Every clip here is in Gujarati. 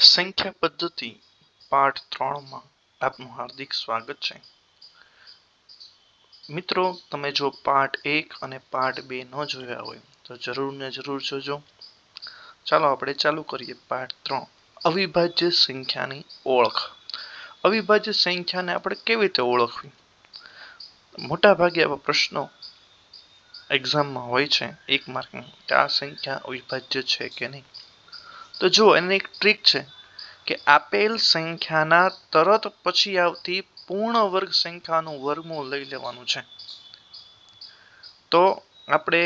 સંખ્યા પદ્ધતિ પાઠ 3 માં આપનું હાર્દિક સ્વાગત છે. મિત્રો, તમે જો પાઠ 1 અને પાઠ 2 ન જોયા હોય તો જરૂર ને જરૂર જોજો. ચાલો આપણે ચાલુ કરીએ. પાઠ 3 અવિભાજ્ય સંખ્યાની ઓળખ. અવિભાજ્ય સંખ્યાને આપણે કેવી રીતે ઓળખવી? મોટા ભાગે આવા પ્રશ્નો એક્ઝામમાં હોય છે 1 માર્કમાં કે આ સંખ્યા અવિભાજ્ય છે કે નહીં. તો જો એની એક ટ્રીક છે કે આપેલ સંખ્યાના તરત પછી આવતી પૂર્ણ વર્ગ સંખ્યાનું વર્ગમૂળ લઈ લેવાનું છે. તો આપણે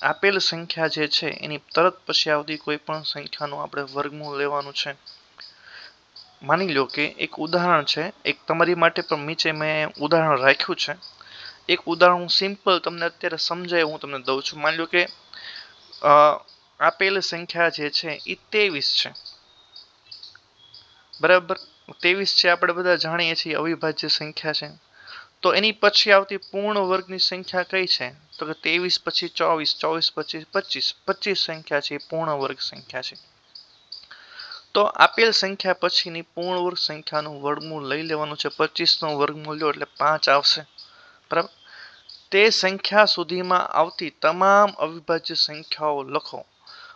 આપેલ સંખ્યા જે છે એની તરત પછી આવતી કોઈ પણ સંખ્યાનું આપણે વર્ગમૂળ લેવાનું છે. માની લો કે એક ઉદાહરણ છે, એક તમારી માટે પણ નીચે મેં ઉદાહરણ રાખ્યું છે. એક ઉદાહરણ હું સિમ્પલ તમને અત્યારે સમજાય હું તમને દઉં છું. માની લો કે આપેલ સંખ્યા જે છે એ 23 છે. બરાબર, 23 છે, આપણે બધા જાણીએ છીએ અવિભાજ્ય સંખ્યા છે. તો એની પછી આવતી પૂર્ણ વર્ગની સંખ્યા કઈ છે? તો કે 23 પછી 24, 24 પછી 25, 25 સંખ્યા છે એ પૂર્ણ વર્ગ સંખ્યા છે. તો આપેલ સંખ્યા પછીની પૂર્ણ વર્ગ સંખ્યાનું વર્ગમૂળ લઈ લેવાનું છે. 25 નું વર્ગમૂળ લો એટલે 5 આવશે. બરાબર, તે સંખ્યા સુધીમાં આવતી તમામ અવિભાજ્ય સંખ્યાઓ લખો.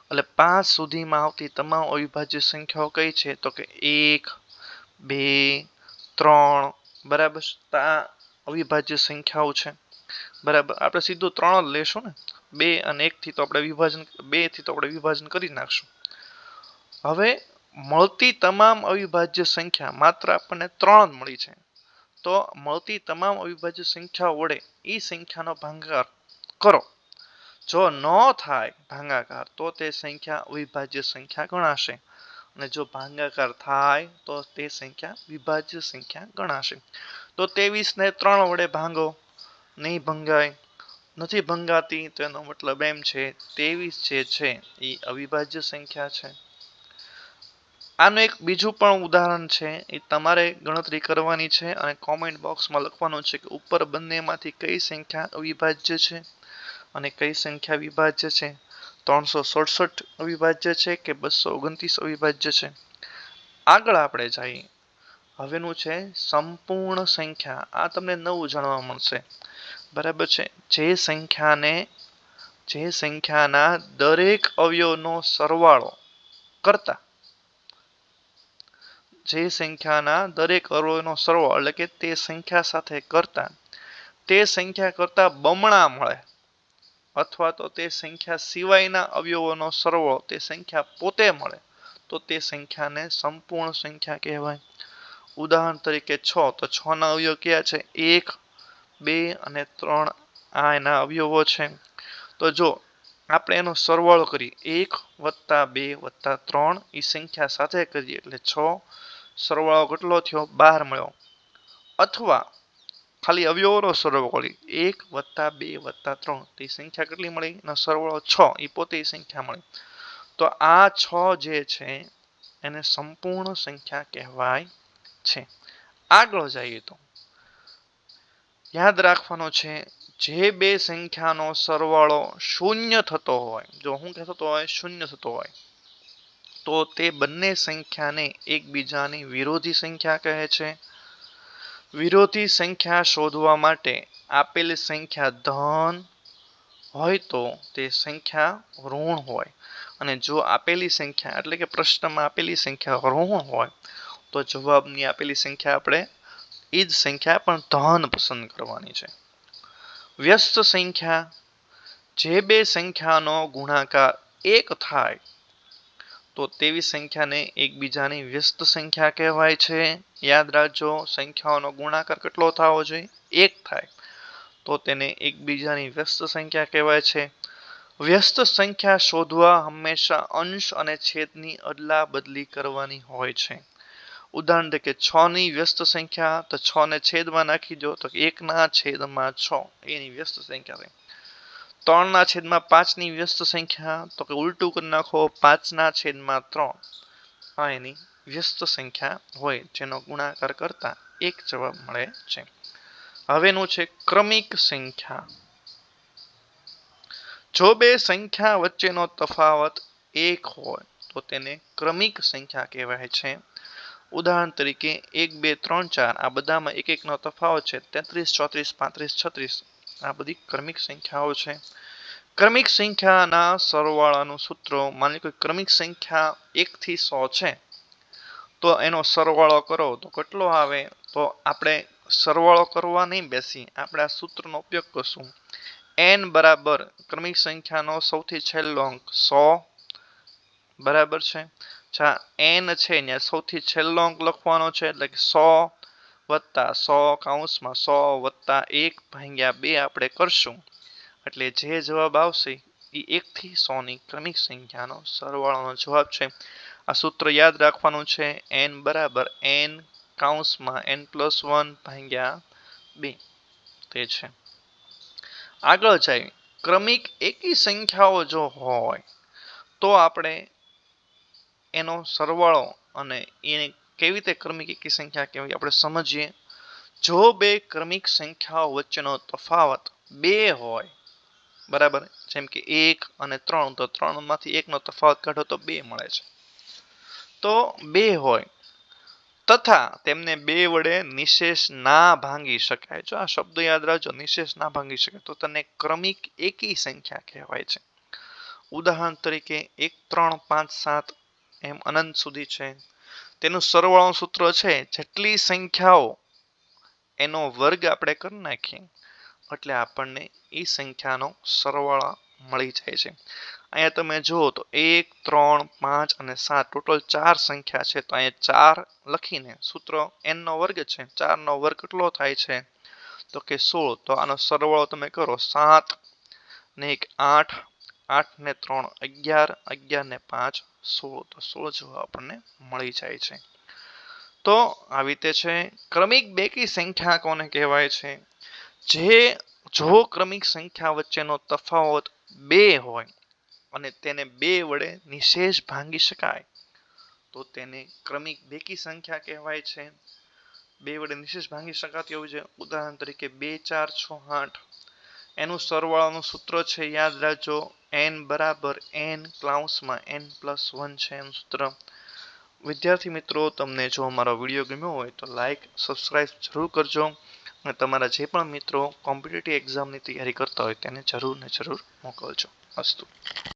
એટલે 5 સુધીમાં આવતી તમામ અવિભાજ્ય સંખ્યાઓ કઈ છે? તો કે 1, 2, 3. બરાબર, આ અવિભાજ્ય સંખ્યાઓ છે. બરાબર, આપણે સીધું 3 જ લેશું ને. 2 અને 1 થી તો આપણે વિભાજન કરી નાખશું. હવે મળતી તમામ અવિભાજ્ય સંખ્યા માત્ર આપણને 3 જ મળી છે. તો મળતી તમામ અવિભાજ્ય સંખ્યાઓ વડે એ સંખ્યાનો ભાગાકાર કરો. જો ન થાય ભાગાકાર તો તે સંખ્યા અવિભાજ્ય સંખ્યા ગણાશે, અને જો ભાગાકાર થાય તો તે સંખ્યા વિભાજ્ય સંખ્યા ગણાશે. તો 23 ને 3 વડે ભાંગો, નહીં ભંગાય. નથી ભંગાતી તો એનો મતલબ એમ છે 23 જે છે એ અવિભાજ્ય સંખ્યા છે. આનું એક બીજું પણ ઉદાહરણ છે, એ તમારે ગણતરી કરવાની છે અને કોમેન્ટ બોક્સમાં લખવાનું છે કે ઉપર બંનેમાંથી કઈ સંખ્યા અવિભાજ્ય છે અને કઈ સંખ્યા વિભાજ્ય છે. 367 અવિભાજ્ય છે કે 229 અવિભાજ્ય છે. આગળ આપણે જઈએ. હવેનું છે સંપૂર્ણ સંખ્યા. આ તમને નવું જાણવા મળશે. બરાબર છે, જે સંખ્યાના દરેક અવયવનો સરવાળો કરતા એટલે કે તે સંખ્યા સાથે કરતા તે સંખ્યા કરતા બમણા મળે, અથવા તો તે સંખ્યા સિવાયના અવયવોનો સરવાળો તે સંખ્યા પોતે મળે, તો તે સંખ્યાને સંપૂર્ણ સંખ્યા કહેવાય. ઉદાહરણ તરીકે 6, તો 6 ના અવયવ કયા છે? 1, 2 અને 3 આ એના અવયવો છે. તો જો આપણે એનો સરવાળો કરીએ 1 + 2 + 3 એ સંખ્યા સાથે કરીએ એટલે 6, સરવાળો કેટલો થયો? 12 મળ્યો. અથવા ખાલી અવયવોનો સરવાળો કરીએ 1 + 2 + 3 તે સંખ્યા કેટલી મળી? એનો સરવાળો 6, એ પોતે સંખ્યા મળી. તો આ 6 જે છે એને સંપૂર્ણ સંખ્યા કહેવાય છે. આગળ જઈએ તો યાદ રાખવાનો છે, જે બે સંખ્યાનો સરવાળો શૂન્ય થતો હોય, જો હું કહેતો હોય શૂન્ય થતો હોય, તો તે બંને સંખ્યાને એકબીજાની વિરોધી સંખ્યા કહે છે. વિરોધી સંખ્યા શોધવા માટે આપેલી સંખ્યા ધન હોય તો તે સંખ્યા ઋણ હોય, અને જો આપેલી સંખ્યા એટલે કે પ્રશ્નમાં આપેલી સંખ્યા ઋણ હોય તો જવાબની આપેલી સંખ્યા આપણે એ જ સંખ્યા પણ ધન પસંદ કરવાની છે. વ્યસ્ત સંખ્યા, જે બે સંખ્યાનો ગુણાકાર 1 થાય તો તેવી સંખ્યાને એકબીજાની વ્યસ્ત સંખ્યા કહેવાય છે. યાદ રાખજો, સંખ્યાઓનો ગુણાકાર કેટલો થવો જોઈએ? 1 થાય તો તેને એકબીજાની વ્યસ્ત સંખ્યા કહેવાય છે. વ્યસ્ત સંખ્યા શોધવા હંમેશા અંશ અને છેદની અદલા બદલી કરવાની હોય છે. ઉદાહરણ તરીકે 6 ની વ્યસ્ત સંખ્યા, તો 6 ને છેદમાં નાખી દો તો 1/6 એની વ્યસ્ત સંખ્યા થાય. 3/5 ની વ્યસ્ત સંખ્યા, તો કે ઉલટું કરી નાખો 5/3 આ એની વ્યસ્ત સંખ્યા હોય, જેનો ગુણાકાર કરતા 1 જવાબ મળે છે. હવેનું છે ક્રમિક સંખ્યા. જો બે સંખ્યા વચ્ચેનો તફાવત 1 હોય તો તેને ક્રમિક સંખ્યા કહેવાય છે. ઉદાહરણ તરીકે 1 2 3 4 આ બધામાં એક એકનો તફાવત છે. 33 34 35 36 આ બધી ક્રમિક સંખ્યાઓ છે. ક્રમિક સંખ્યાના સરવાળાનું સૂત્ર, માની લો ક્રમિક સંખ્યા 1 થી 100 છે તો એનો સરવાળો કરો તો કેટલો આવે? તો આપણે સરવાળો કરવા નહીં બેસી, આપણે આ સૂત્રનો ઉપયોગ કરશું. n બરાબર ક્રમિક સંખ્યાનો સૌથી છેલ્લો અંક 100 બરાબર છે. n છે ત્યાં સૌથી છેલ્લો અંક લખવાનો છે એટલે કે 100 વત્તા 100 કૌંસમાં 100 વત્તા 1 ભાગ્યા 2 આપણે કરશું એટલે જે જવાબ આવશે એ 1 થી 100 ની ક્રમિક સંખ્યાનો સરવાળાનો જવાબ છે. આ સૂત્ર યાદ રાખવાનું છે. n બરાબર n કૌંસમાં n+1 ભાગ્યા 2 તે છે. આગળ જાય, ક્રમિક એકી સંખ્યાઓ જો હોય તો આપણે એનો સરવાળો અને એને કેવી રીતે ક્રમિક એકી સંખ્યા કહેવાય આપણે સમજીએ. જો બે ક્રમિક સંખ્યાઓ વચ્ચેનો તફાવત 2 હોય, બરાબર, જેમ કે 1 અને 3, તો 3 માંથી 1 નો તફાવત કાઢો તો 2 મળે છે. તો 2 હોય તથા તેમને 2 વડે નિશેષ ના ભાંગી શકાય. જો આ શબ્દ યાદ રાખજો, નિશેષ ના ભાંગી શકાય તો તેને ક્રમિક એકી સંખ્યા કહેવાય છે. ઉદાહરણ તરીકે 1 3 5 7 એમ અનંત સુધી છે. તેનું સરવાળાનું સૂત્ર છે જેટલી સંખ્યાઓ એનો વર્ગ આપણે કરી નાખીએ એટલે આપણને એ સંખ્યાનો સરવાળો મળી જાય છે. અહીંયા તમે જુઓ તો 1 3 5 અને 7 ટોટલ 4 સંખ્યા છે. તો અહીંયા 4 લખીને સૂત્ર n નો વર્ગ છે, 4 નો વર્ગ કેટલો થાય છે? તો કે 16. તો આનો સરવાળો તમે કરો, 7 ને 1 8, 8 ને 3 11, 11 ને 5 16. તો 16 જવાબ આપણને મળી જાય છે. તો આવી રીતે છે. ક્રમિક બેકી સંખ્યા કોને કહેવાય છે? જો ક્રમિક સંખ્યા વચ્ચેનો તફાવત 2 હોય અને તેને 2 વડે નિશેષ ભાંગી શકાય તો તેને ક્રમિક બેકી સંખ્યા કહેવાય છે. 2 વડે નિશેષ ભાંગી શકાતી હોવી જોઈએ. ઉદાહરણ તરીકે 2 4 6 8 એનું સરવાળાનું સૂત્ર છે, યાદ રાખજો, n બરાબર n કૌંસમાં n+1 છે એનું સૂત્ર. વિદ્યાર્થી મિત્રો, તમને જો અમારો વિડીયો ગમ્યો હોય તો લાઈક સબસ્ક્રાઈબ જરૂર કરજો અને તમારા જે પણ મિત્રો કોમ્પિટિટિવ એક્ઝામની તૈયારી કરતા હોય તેને જરૂર ને જરૂર મોકલજો. અસ્તુ.